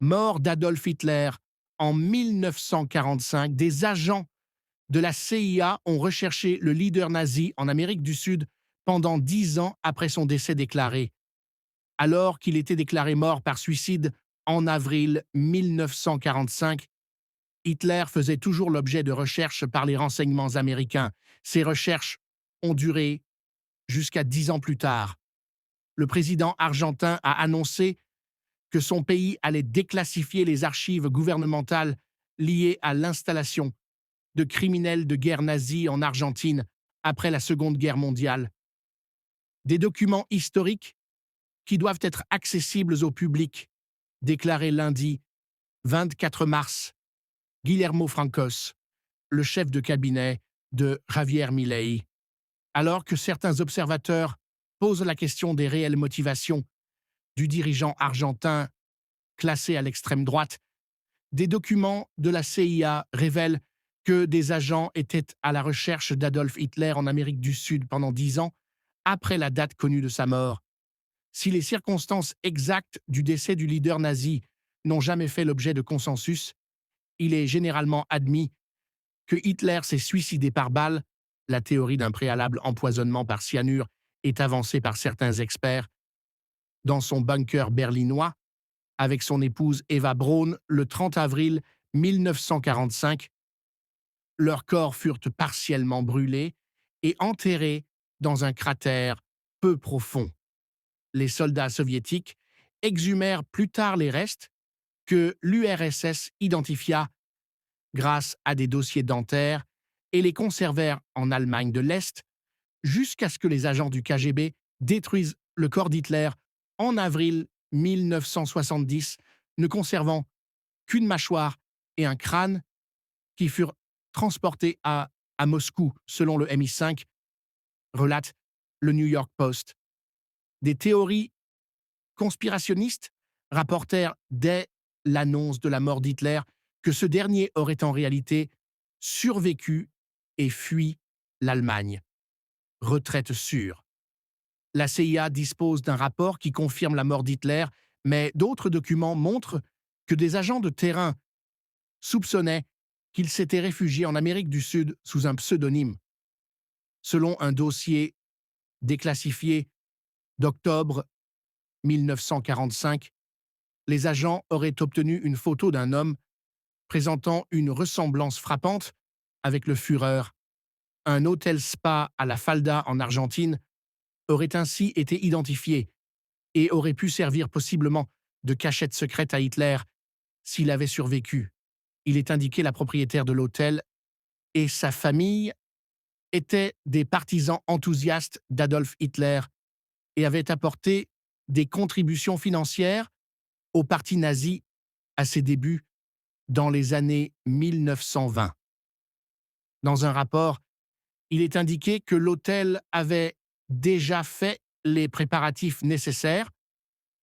Mort d'Adolf Hitler en 1945, des agents de la CIA ont recherché le leader nazi en Amérique du Sud pendant 10 ans après son décès déclaré, alors qu'il était déclaré mort par suicide en avril 1945. Hitler faisait toujours l'objet de recherches par les renseignements américains. Ces recherches ont duré jusqu'à 10 ans plus tard. Le président argentin a annoncé que son pays allait déclassifier les archives gouvernementales liées à l'installation de criminels de guerre nazis en Argentine après la Seconde Guerre mondiale. Des documents historiques qui doivent être accessibles au public, déclarait lundi 24 mars Guillermo Francos, le chef de cabinet de Javier Milei. Alors que certains observateurs posent la question des réelles motivations du dirigeant argentin classé à l'extrême droite, des documents de la CIA révèlent que des agents étaient à la recherche d'Adolf Hitler en Amérique du Sud pendant 10 ans après la date connue de sa mort. Si les circonstances exactes du décès du leader nazi n'ont jamais fait l'objet de consensus, il est généralement admis que Hitler s'est suicidé par balle. La théorie d'un préalable empoisonnement par cyanure est avancée par certains experts. Dans son bunker berlinois, avec son épouse Eva Braun, le 30 avril 1945, leurs corps furent partiellement brûlés et enterrés dans un cratère peu profond. Les soldats soviétiques exhumèrent plus tard les restes que l'URSS identifia grâce à des dossiers dentaires et les conservèrent en Allemagne de l'Est jusqu'à ce que les agents du KGB détruisent le corps d'Hitler en avril 1970, ne conservant qu'une mâchoire et un crâne qui furent transportés à Moscou, selon le MI5, relate le New York Post. Des théories conspirationnistes rapportèrent dès l'annonce de la mort d'Hitler que ce dernier aurait en réalité survécu et fui l'Allemagne. Retraite sûre. La CIA dispose d'un rapport qui confirme la mort d'Hitler, mais d'autres documents montrent que des agents de terrain soupçonnaient qu'il s'était réfugié en Amérique du Sud sous un pseudonyme. Selon un dossier déclassifié d'octobre 1945, les agents auraient obtenu une photo d'un homme présentant une ressemblance frappante avec le Führer. Un hôtel spa à la Falda en Argentine aurait ainsi été identifié et aurait pu servir possiblement de cachette secrète à Hitler s'il avait survécu. Il est indiqué la propriétaire de l'hôtel et sa famille étaient des partisans enthousiastes d'Adolf Hitler et avaient apporté des contributions financières au parti nazi à ses débuts dans les années 1920. Dans un rapport, il est indiqué que l'hôtel avait déjà fait les préparatifs nécessaires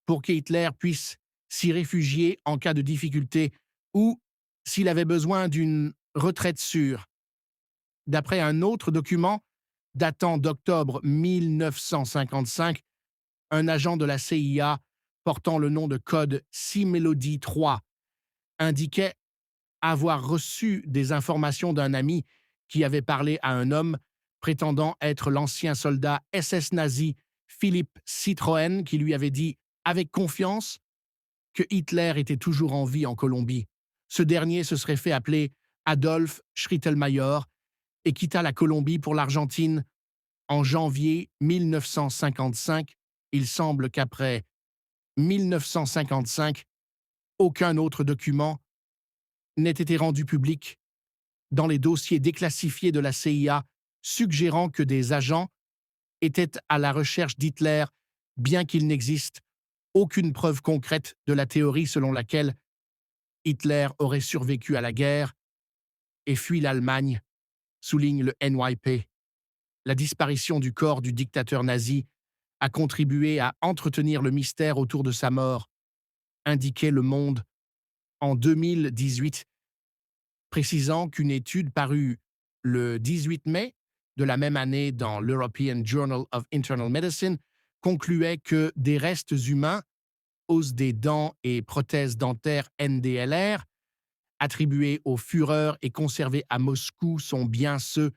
pour que Hitler puisse s'y réfugier en cas de difficulté ou s'il avait besoin d'une retraite sûre. D'après un autre document datant d'octobre 1955, un agent de la CIA portant le nom de code C-Melody 3 indiquait avoir reçu des informations d'un ami qui avait parlé à un homme prétendant être l'ancien soldat SS nazi Philippe Citroën qui lui avait dit avec confiance que Hitler était toujours en vie en Colombie. Ce dernier se serait fait appeler Adolf Schrittelmayer et quitta la Colombie pour l'Argentine en janvier 1955. Il semble qu'après 1955, aucun autre document n'ait été rendu public dans les dossiers déclassifiés de la CIA suggérant que des agents étaient à la recherche d'Hitler, bien qu'il n'existe aucune preuve concrète de la théorie selon laquelle Hitler aurait survécu à la guerre et fui l'Allemagne, souligne le NYP. La disparition du corps du dictateur nazi a contribué à entretenir le mystère autour de sa mort, indiquait Le Monde en 2018, précisant qu'une étude parue le 18 mai de la même année dans l'European Journal of Internal Medicine concluait que des restes humains os des dents et prothèses dentaires NDLR, attribués au Führer et conservés à Moscou, sont bien ceux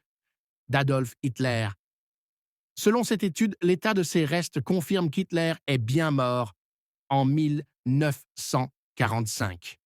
d'Adolf Hitler. Selon cette étude, l'état de ces restes confirme qu'Hitler est bien mort en 1945.